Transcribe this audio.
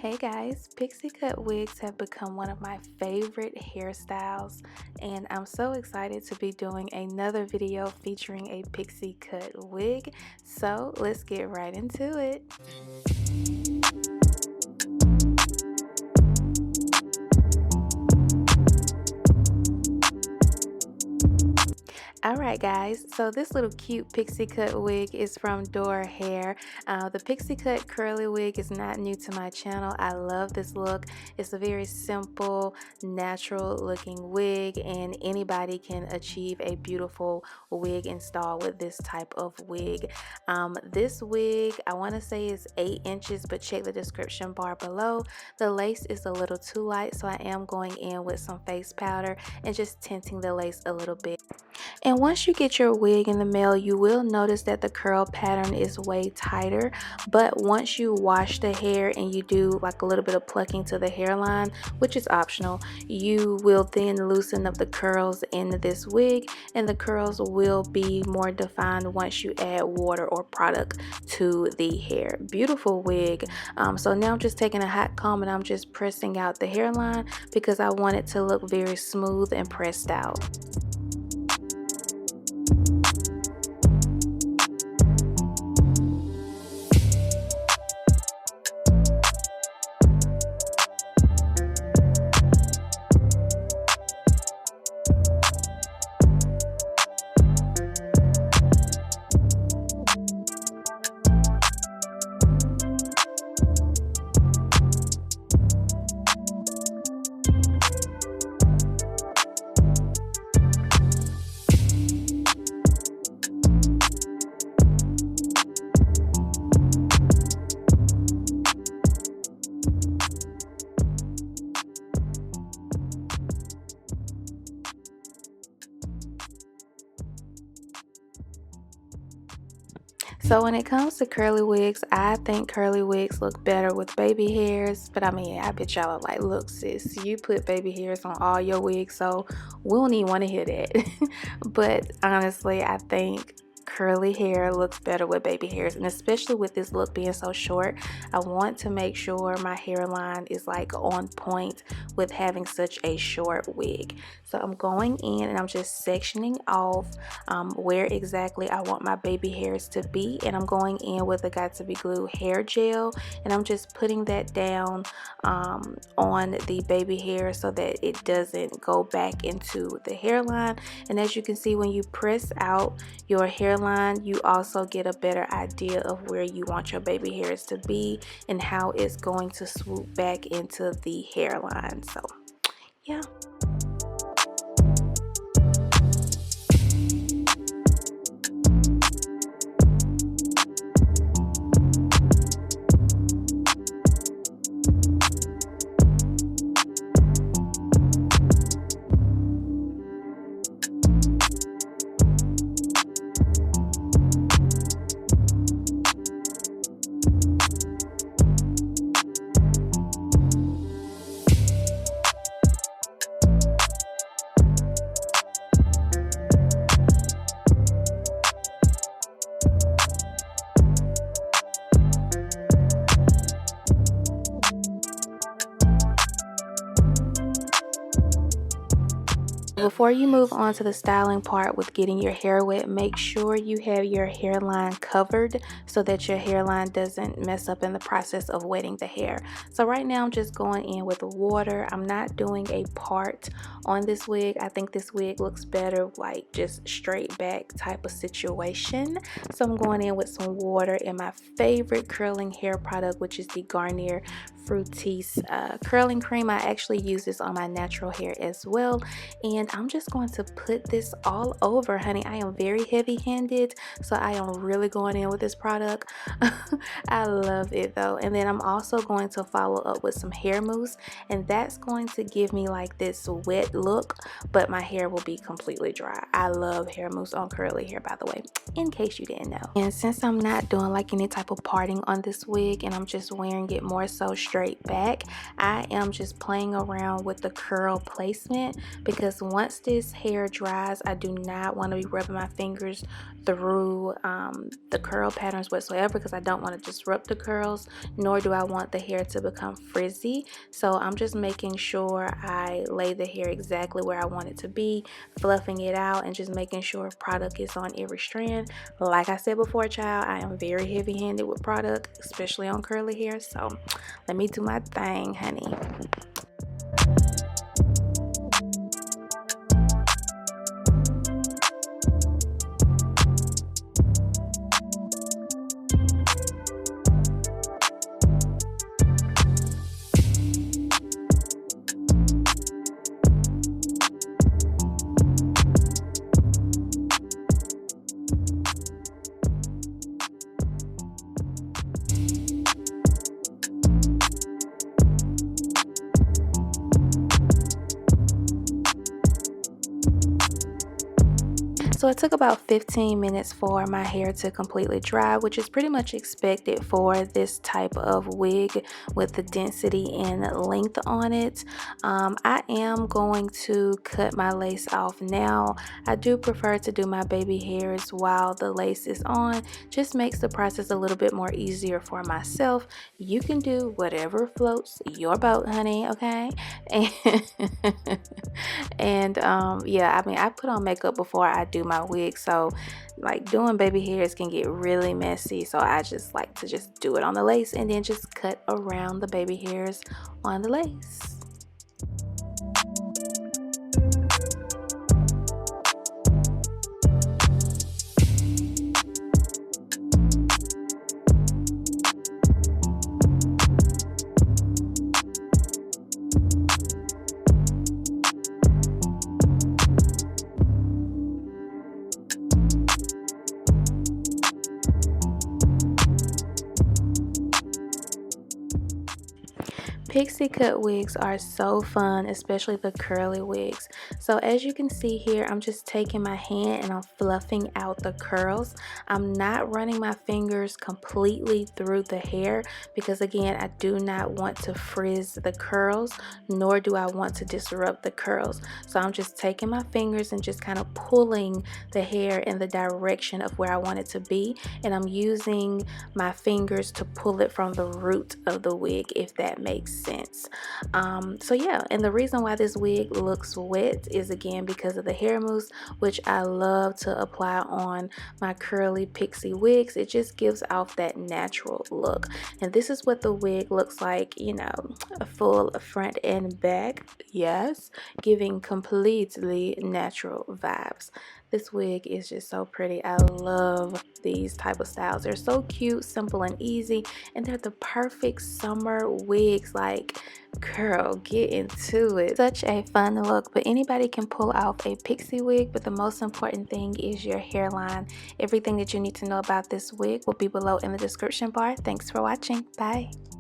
Hey guys, pixie cut wigs have become one of my favorite hairstyles, and I'm so excited to be doing another video featuring a pixie cut wig. So let's get right into it. Alright guys, so this little cute pixie cut wig is from Dorhair. The pixie cut curly wig is not new to my channel. I love this look. It's a very simple, natural looking wig, and anybody can achieve a beautiful wig install with this type of wig. This wig, I want to say is 8 inches, but check the description bar below. The lace is a little too light, so I am going in with some face powder and just tinting the lace a little bit. And once you get your wig in the mail, you will notice that the curl pattern is way tighter. But once you wash the hair and you do like a little bit of plucking to the hairline, which is optional, you will then loosen up the curls in this wig, and the curls will be more defined once you add water or product to the hair. Beautiful wig. So now I'm just taking a hot comb and I'm just pressing out the hairline because I want it to look very smooth and pressed out. So when it comes to curly wigs, I think curly wigs look better with baby hairs. But I mean, I bet y'all are like, look sis, you put baby hairs on all your wigs, so we don't even want to hear that. But honestly, I think curly hair looks better with baby hairs, and especially with this look being so short, I want to make sure my hairline is like on point with having such a short wig. So I'm going in and I'm just sectioning off where exactly I want my baby hairs to be, and I'm going in with a Got2b glue hair gel, and I'm just putting that down on the baby hair so that it doesn't go back into the hairline. And as you can see, when you press out your hairline, you also get a better idea of where you want your baby hairs to be and how it's going to swoop back into the hairline. So yeah. Before you move on to the styling part with getting your hair wet, make sure you have your hairline covered so that your hairline doesn't mess up in the process of wetting the hair. So right now I'm just going in with water. I'm not doing a part on this wig. I think this wig looks better like just straight back type of situation. So I'm going in with some water and my favorite curling hair product, which is the Garnier Fructis curling cream. I actually use this on my natural hair as well, and I'm just going to put this all over, honey. I am very heavy-handed, so I am really going in with this product. I love it though. And then I'm also going to follow up with some hair mousse, and that's going to give me like this wet look, but my hair will be completely dry. I love hair mousse on curly hair, by the way, in case you didn't know. And since I'm not doing like any type of parting on this wig and I'm just wearing it more so straight back, I am just playing around with the curl placement, because once this hair dries, I do not want to be rubbing my fingers through the curl patterns whatsoever, because I don't want to disrupt the curls, nor do I want the hair to become frizzy. So I'm just making sure I lay the hair exactly where I want it to be, fluffing it out, and just making sure product is on every strand. Like I said before, child, I am very heavy-handed with product, especially on curly hair. So let me do my thing, honey. So it took about 15 minutes for my hair to completely dry, which is pretty much expected for this type of wig with the density and length on it. I am going to cut my lace off now. I do prefer to do my baby hairs while the lace is on. Just makes the process a little bit more easier for myself. You can do whatever floats your boat, honey, okay? And yeah, I mean, I put on makeup before I do my wig, so like doing baby hairs can get really messy, so I just like to just do it on the lace and then just cut around the baby hairs on the lace. Pixie cut wigs are so fun, especially the curly wigs. So as you can see here, I'm just taking my hand and I'm fluffing out the curls. I'm not running my fingers completely through the hair because, again, I do not want to frizz the curls, nor do I want to disrupt the curls. So I'm just taking my fingers and just kind of pulling the hair in the direction of where I want it to be, and I'm using my fingers to pull it from the root of the wig, if that makes sense. So yeah, and the reason why this wig looks wet is, again, because of the hair mousse, which I love to apply on my curly pixie wigs. It just gives off that natural look, and this is what the wig looks like, you know, a full front and back. Yes, giving completely natural vibes. This wig is just so pretty. I love these type of styles. They're so cute, simple, and easy, and they're the perfect summer wigs. Like, girl, get into it. Such a fun look, but anybody can pull off a pixie wig, but the most important thing is your hairline. Everything that you need to know about this wig will be below in the description bar. Thanks for watching. Bye.